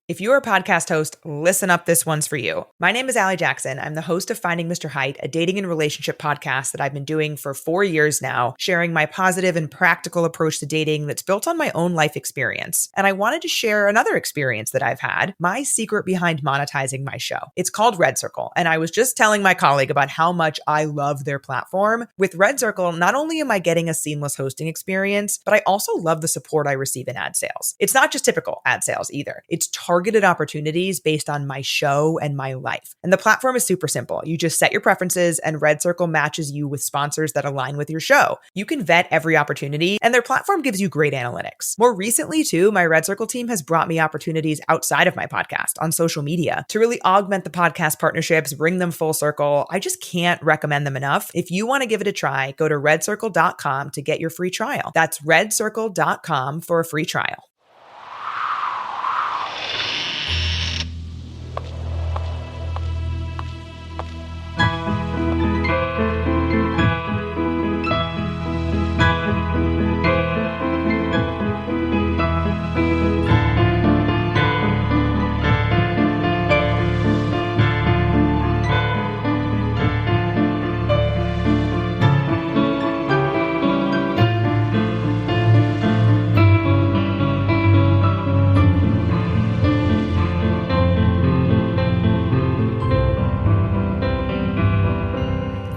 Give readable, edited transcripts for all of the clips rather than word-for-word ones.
If you're a podcast host, listen up, this one's for you. My name is Allie Jackson. I'm the host of Finding Mr. Height, a dating and relationship podcast that I've been doing for 4 years now, sharing my positive and practical approach to dating that's built on my own life experience. And I wanted to share another experience that I've had, my secret behind monetizing my show. It's called Red Circle, and I was just telling my colleague about how much I love their platform. With Red Circle, not only am I getting a seamless hosting experience, but I also love the support I receive in ad sales. It's not just typical ad sales either. It's targeted opportunities based on my show and my life. And the platform is super simple. You just set your preferences and Red Circle matches you with sponsors that align with your show. You can vet every opportunity and their platform gives you great analytics. More recently too, my Red Circle team has brought me opportunities outside of my podcast on social media to really augment the podcast partnerships, bring them full circle. I just can't recommend them enough. If you want to give it a try, go to redcircle.com to get your free trial. That's redcircle.com for a free trial.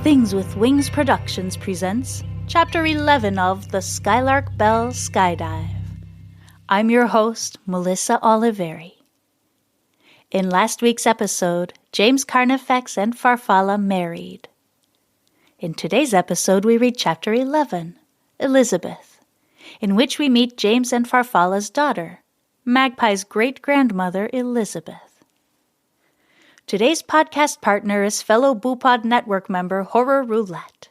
Things with Wings Productions presents Chapter 11 of the Skylark Bell Skyedive. I'm your host, Melissa Oliveri. In last week's episode, James, Carnifex and Farfalla married. In today's episode, we read Chapter 11, Elisabeth, in which we meet James and Farfalla's daughter, Magpie's great-grandmother, Elisabeth. Today's podcast partner is fellow Boopod Network member Horror Roulette.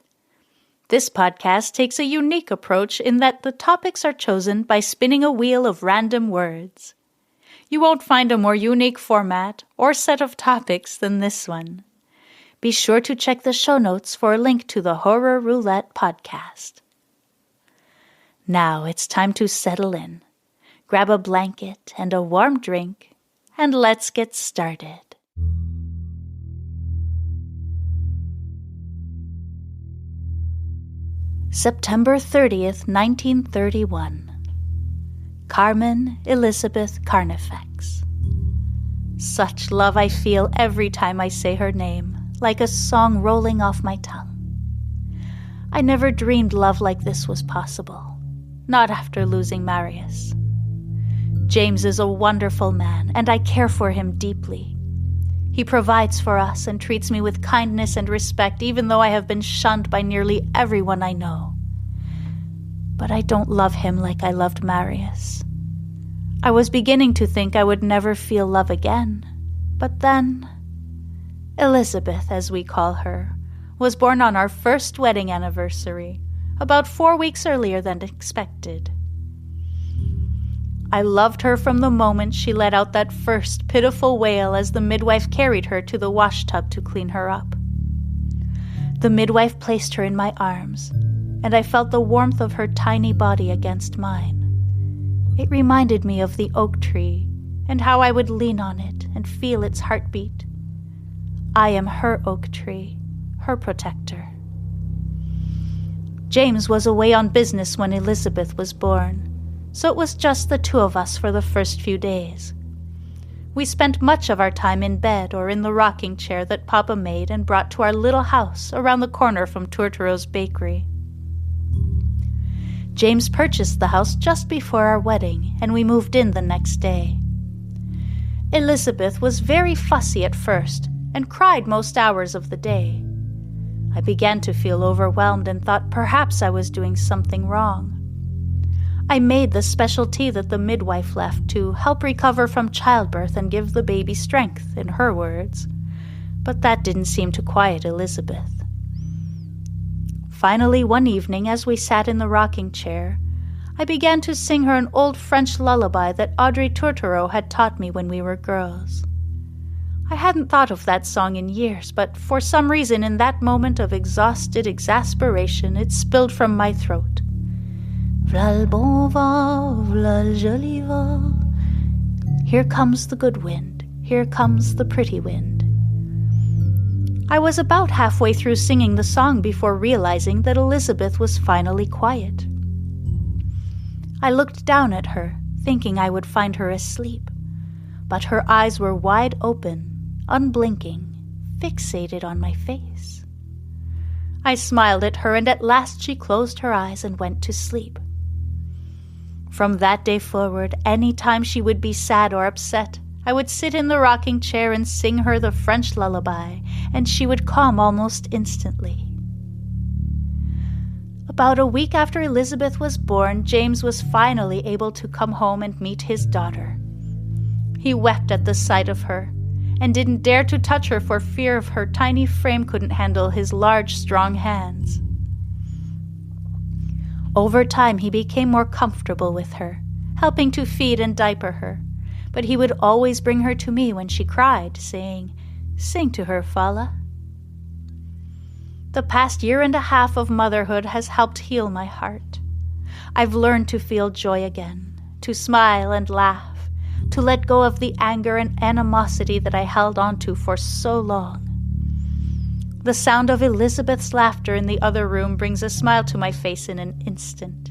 This podcast takes a unique approach in that the topics are chosen by spinning a wheel of random words. You won't find a more unique format or set of topics than this one. Be sure to check the show notes for a link to the Horror Roulette podcast. Now it's time to settle in. Grab a blanket and a warm drink, and let's get started. September 30th, 1931. Carmen Elisabeth Carnifex. Such love I feel every time I say her name, like a song rolling off my tongue. I never dreamed love like this was possible, not after losing Marius. James is a wonderful man, and I care for him deeply. He provides for us and treats me with kindness and respect, even though I have been shunned by nearly everyone I know. But I don't love him like I loved Marius. I was beginning to think I would never feel love again. But then, Elisabeth, as we call her, was born on our first wedding anniversary, about 4 weeks earlier than expected. I loved her from the moment she let out that first pitiful wail as the midwife carried her to the washtub to clean her up. The midwife placed her in my arms, and I felt the warmth of her tiny body against mine. It reminded me of the oak tree and how I would lean on it and feel its heartbeat. I am her oak tree, her protector. James was away on business when Elisabeth was born, so it was just the two of us for the first few days. We spent much of our time in bed or in the rocking chair that Papa made and brought to our little house around the corner from Turturro's bakery. James purchased the house just before our wedding, and we moved in the next day. Elisabeth was very fussy at first and cried most hours of the day. I began to feel overwhelmed and thought perhaps I was doing something wrong. I made the special tea that the midwife left to help recover from childbirth and give the baby strength, in her words. But that didn't seem to quiet Elisabeth. Finally, one evening, as we sat in the rocking chair, I began to sing her an old French lullaby that Audrey Turturro had taught me when we were girls. I hadn't thought of that song in years, but for some reason in that moment of exhausted exasperation, it spilled from my throat. V'là le bon vent, v'là le joli vent. Here comes the good wind, here comes the pretty wind. I was about halfway through singing the song before realizing that Elisabeth was finally quiet. I looked down at her, thinking I would find her asleep, but her eyes were wide open, unblinking, fixated on my face. I smiled at her, and at last she closed her eyes and went to sleep. From that day forward, any time she would be sad or upset, I would sit in the rocking chair and sing her the French lullaby, and she would calm almost instantly. About a week after Elisabeth was born, James was finally able to come home and meet his daughter. He wept at the sight of her, and didn't dare to touch her for fear of her tiny frame couldn't handle his large, strong hands. Over time, he became more comfortable with her, helping to feed and diaper her, but he would always bring her to me when she cried, saying, "Sing to her, Falla." The past year and a half of motherhood has helped heal my heart. I've learned to feel joy again, to smile and laugh, to let go of the anger and animosity that I held onto for so long. The sound of Elisabeth's laughter in the other room brings a smile to my face in an instant.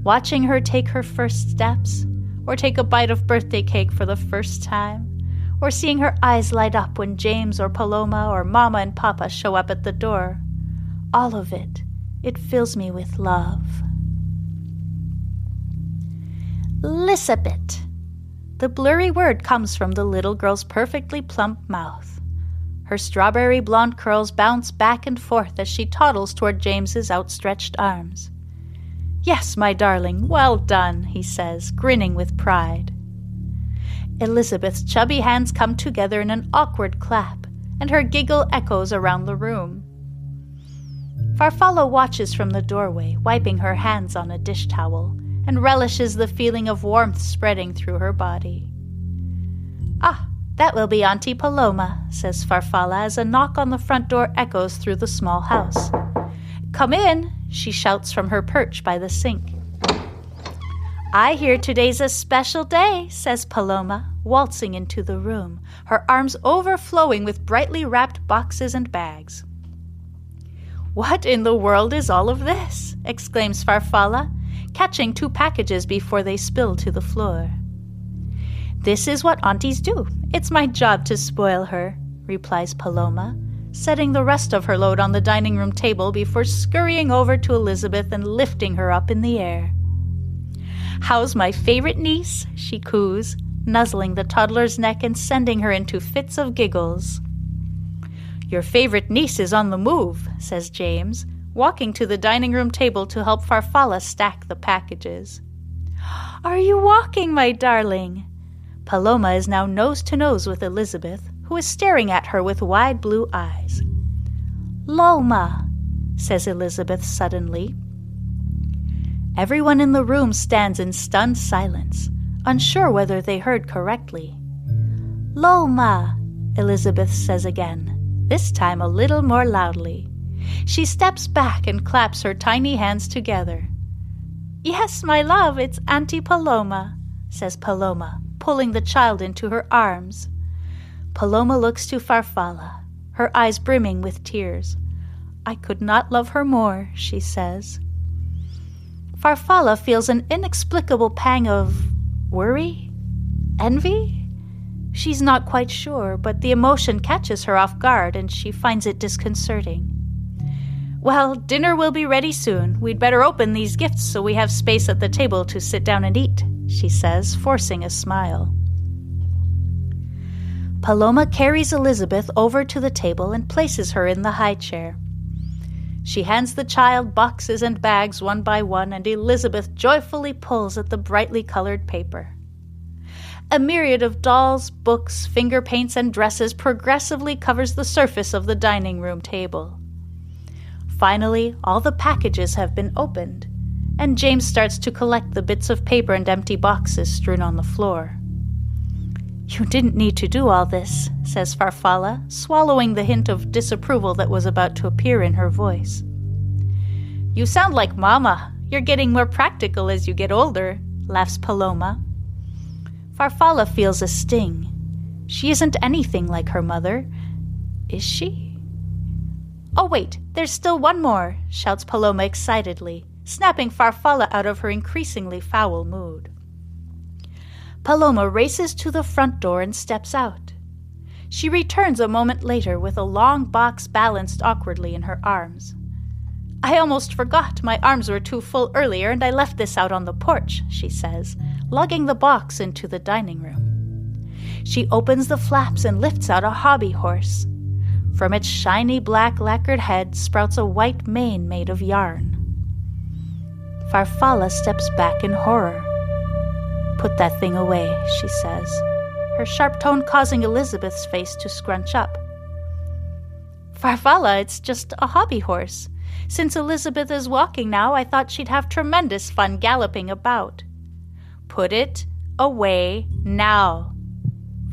Watching her take her first steps, or take a bite of birthday cake for the first time, or seeing her eyes light up when James or Paloma or Mama and Papa show up at the door, all of it fills me with love. Elisabeth. The blurry word comes from the little girl's perfectly plump mouth. Her strawberry blonde curls bounce back and forth as she toddles toward James's outstretched arms. "Yes, my darling, well done," he says, grinning with pride. Elisabeth's chubby hands come together in an awkward clap, and her giggle echoes around the room. Farfalla watches from the doorway, wiping her hands on a dish towel, and relishes the feeling of warmth spreading through her body. "Ah, that will be Auntie Paloma," says Farfalla as a knock on the front door echoes through the small house. "Come in," she shouts from her perch by the sink. "I hear today's a special day," says Paloma, waltzing into the room, her arms overflowing with brightly wrapped boxes and bags. "What in the world is all of this?" exclaims Farfalla, catching 2 packages before they spill to the floor. "This is what aunties do. It's my job to spoil her," replies Paloma, setting the rest of her load on the dining room table before scurrying over to Elisabeth and lifting her up in the air. "How's my favorite niece?" she coos, nuzzling the toddler's neck and sending her into fits of giggles. "Your favorite niece is on the move," says James, walking to the dining room table to help Farfalla stack the packages. "Are you walking, my darling?" Paloma is now nose to nose with Elisabeth, who is staring at her with wide blue eyes. "Loma," says Elisabeth suddenly. Everyone in the room stands in stunned silence, unsure whether they heard correctly. "Loma," Elisabeth says again, this time a little more loudly. She steps back and claps her tiny hands together. "Yes, my love, it's Auntie Paloma," says Paloma, pulling the child into her arms. Paloma looks to Farfalla, her eyes brimming with tears. "I could not love her more," she says. Farfalla feels an inexplicable pang of worry? Envy? She's not quite sure, but the emotion catches her off guard and she finds it disconcerting. "Well, dinner will be ready soon. We'd better open these gifts so we have space at the table to sit down and eat," she says, forcing a smile. Paloma carries Elisabeth over to the table and places her in the high chair. She hands the child boxes and bags one by one, and Elisabeth joyfully pulls at the brightly colored paper. A myriad of dolls, books, finger paints, and dresses progressively covers the surface of the dining room table. Finally, all the packages have been opened, and James starts to collect the bits of paper and empty boxes strewn on the floor. "You didn't need to do all this," says Farfalla, swallowing the hint of disapproval that was about to appear in her voice. "You sound like Mama. You're getting more practical as you get older," laughs Paloma. Farfalla feels a sting. She isn't anything like her mother. Is she? "Oh, wait, there's still one more," shouts Paloma excitedly, snapping Farfalla out of her increasingly foul mood. Paloma races to the front door and steps out. She returns a moment later with a long box balanced awkwardly in her arms. "I almost forgot. My arms were too full earlier and I left this out on the porch," she says, lugging the box into the dining room. She opens the flaps and lifts out a hobby horse. From its shiny black lacquered head sprouts a white mane made of yarn. Farfalla steps back in horror. "Put that thing away," she says, her sharp tone causing Elisabeth's face to scrunch up. "Farfalla, it's just a hobby horse. Since Elisabeth is walking now, I thought she'd have tremendous fun galloping about." "Put it away now."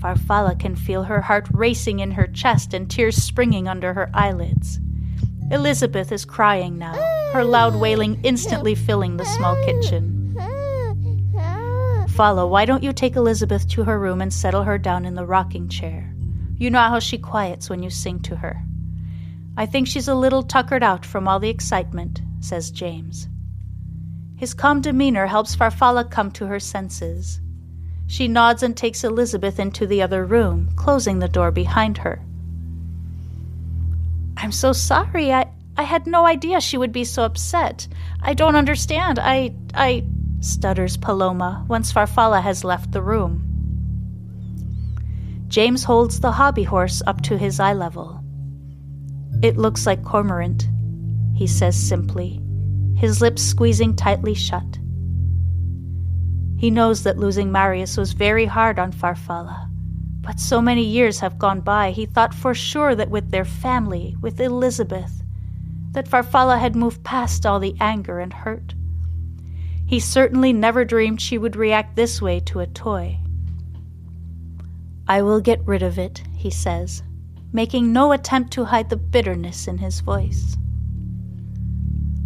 Farfalla can feel her heart racing in her chest and tears springing under her eyelids. Elisabeth is crying now, her loud wailing instantly filling the small kitchen. "Falla, why don't you take Elisabeth to her room and settle her down in the rocking chair? You know how she quiets when you sing to her." "I think she's a little tuckered out from all the excitement," says James. His calm demeanor helps Farfalla come to her senses. She nods and takes Elisabeth into the other room, closing the door behind her. "I'm so sorry. I had no idea she would be so upset. I don't understand. I stutters Paloma once Farfalla has left the room. James holds the hobby horse up to his eye level. "It looks like cormorant," he says simply, his lips squeezing tightly shut. He knows that losing Marius was very hard on Farfalla, but so many years have gone by, he thought for sure that with their family, with Elisabeth, that Farfalla had moved past all the anger and hurt. He certainly never dreamed she would react this way to a toy. "I will get rid of it," he says, making no attempt to hide the bitterness in his voice.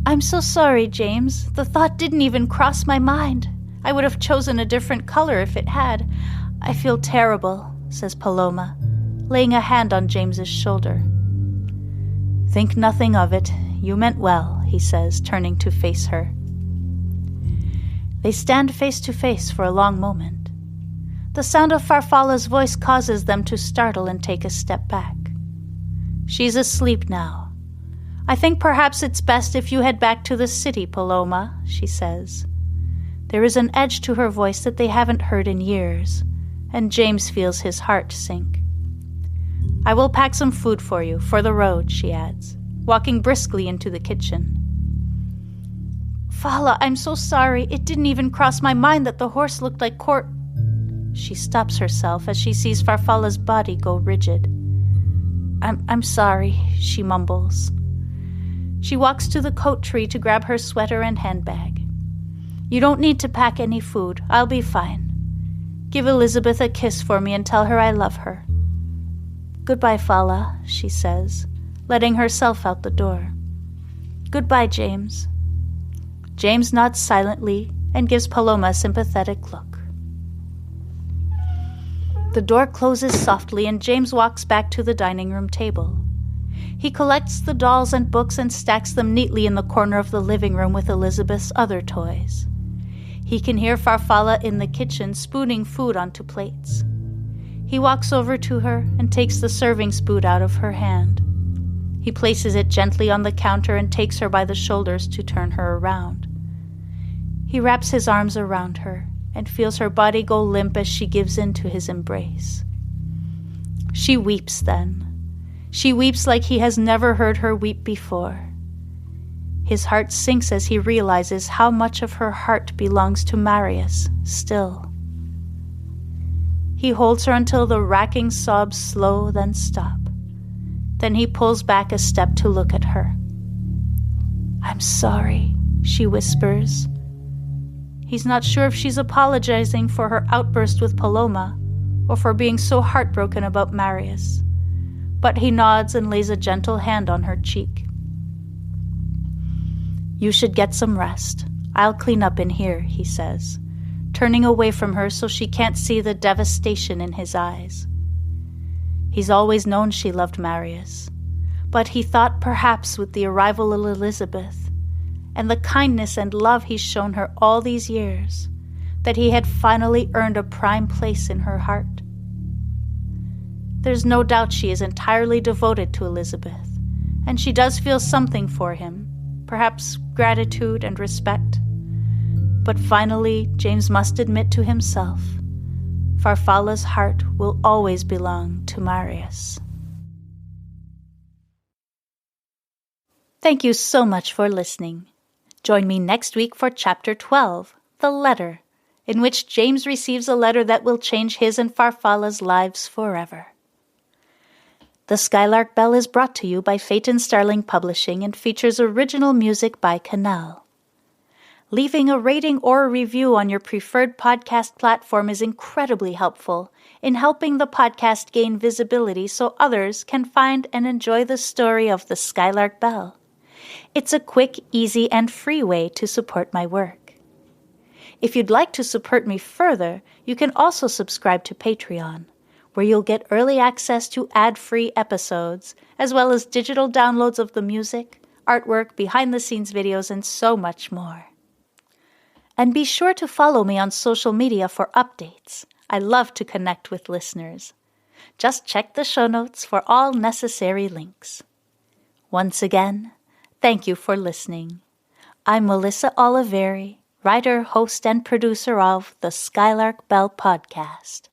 "I'm so sorry, James. The thought didn't even cross my mind. I would have chosen a different color if it had. I feel terrible," says Paloma, laying a hand on James's shoulder. "Think nothing of it. You meant well," he says, turning to face her. They stand face to face for a long moment. The sound of Farfalla's voice causes them to startle and take a step back. "She's asleep now. I think perhaps it's best if you head back to the city, Paloma," she says. There is an edge to her voice that they haven't heard in years, and James feels his heart sink. "I will pack some food for you, for the road," she adds, walking briskly into the kitchen. "Falla, I'm so sorry. It didn't even cross my mind that the horse looked like She stops herself as she sees Farfalla's body go rigid. I'm sorry," she mumbles. She walks to the coat tree to grab her sweater and handbag. "You don't need to pack any food. I'll be fine. Give Elisabeth a kiss for me and tell her I love her." "Goodbye, Falla," she says, letting herself out the door. "Goodbye, James." James nods silently and gives Paloma a sympathetic look. The door closes softly and James walks back to the dining room table. He collects the dolls and books and stacks them neatly in the corner of the living room with Elisabeth's other toys. He can hear Farfalla in the kitchen spooning food onto plates. He walks over to her and takes the serving spoon out of her hand. He places it gently on the counter and takes her by the shoulders to turn her around. He wraps his arms around her and feels her body go limp as she gives in to his embrace. She weeps then. She weeps like he has never heard her weep before. His heart sinks as he realizes how much of her heart belongs to Marius still. He holds her until the racking sobs slow, then stop. Then he pulls back a step to look at her. "I'm sorry," she whispers. He's not sure if she's apologizing for her outburst with Paloma or for being so heartbroken about Marius, but he nods and lays a gentle hand on her cheek. "You should get some rest. I'll clean up in here," he says, turning away from her so she can't see the devastation in his eyes. He's always known she loved Marius, but he thought perhaps with the arrival of Elisabeth and the kindness and love he's shown her all these years, that he had finally earned a prime place in her heart. There's no doubt she is entirely devoted to Elisabeth, and she does feel something for him, perhaps gratitude and respect. But finally, James must admit to himself, Farfalla's heart will always belong to Marius. Thank you so much for listening. Join me next week for Chapter 12, The Letter, in which James receives a letter that will change his and Farfalla's lives forever. The Skylark Bell is brought to you by Phaeton Starling Publishing and features original music by Canal. Leaving a rating or a review on your preferred podcast platform is incredibly helpful in helping the podcast gain visibility so others can find and enjoy the story of the Skylark Bell. It's a quick, easy, and free way to support my work. If you'd like to support me further, you can also subscribe to Patreon, where you'll get early access to ad-free episodes, as well as digital downloads of the music, artwork, behind-the-scenes videos, and so much more. And be sure to follow me on social media for updates. I love to connect with listeners. Just check the show notes for all necessary links. Once again, thank you for listening. I'm Melissa Oliveri, writer, host, and producer of the Skylark Bell podcast.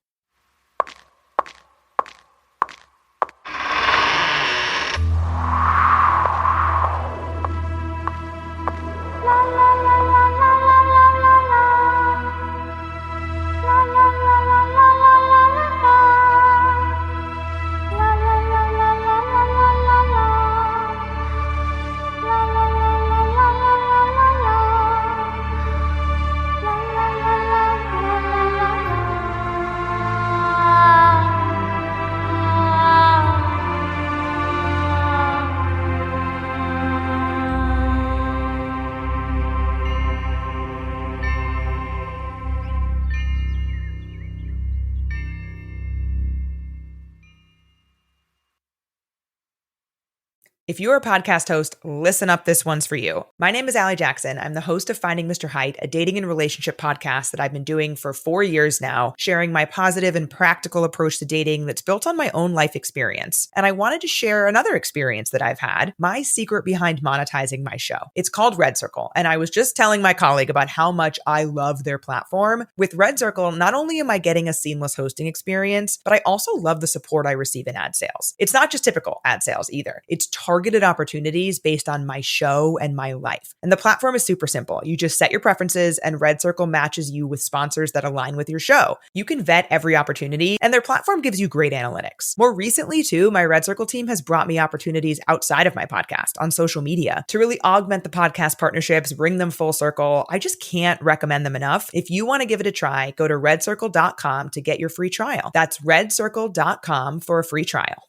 If you're a podcast host, listen up, this one's for you. My name is Allie Jackson. I'm the host of Finding Mr. Height, a dating and relationship podcast that I've been doing for 4 years now, sharing my positive and practical approach to dating that's built on my own life experience. And I wanted to share another experience that I've had, my secret behind monetizing my show. It's called Red Circle, and I was just telling my colleague about how much I love their platform. With Red Circle, not only am I getting a seamless hosting experience, but I also love the support I receive in ad sales. It's not just typical ad sales either. It's targeted opportunities based on my show and my life. And the platform is super simple. You just set your preferences and Red Circle matches you with sponsors that align with your show. You can vet every opportunity and their platform gives you great analytics. More recently too, my Red Circle team has brought me opportunities outside of my podcast on social media to really augment the podcast partnerships, bring them full circle. I just can't recommend them enough. If you want to give it a try, go to redcircle.com to get your free trial. That's redcircle.com for a free trial.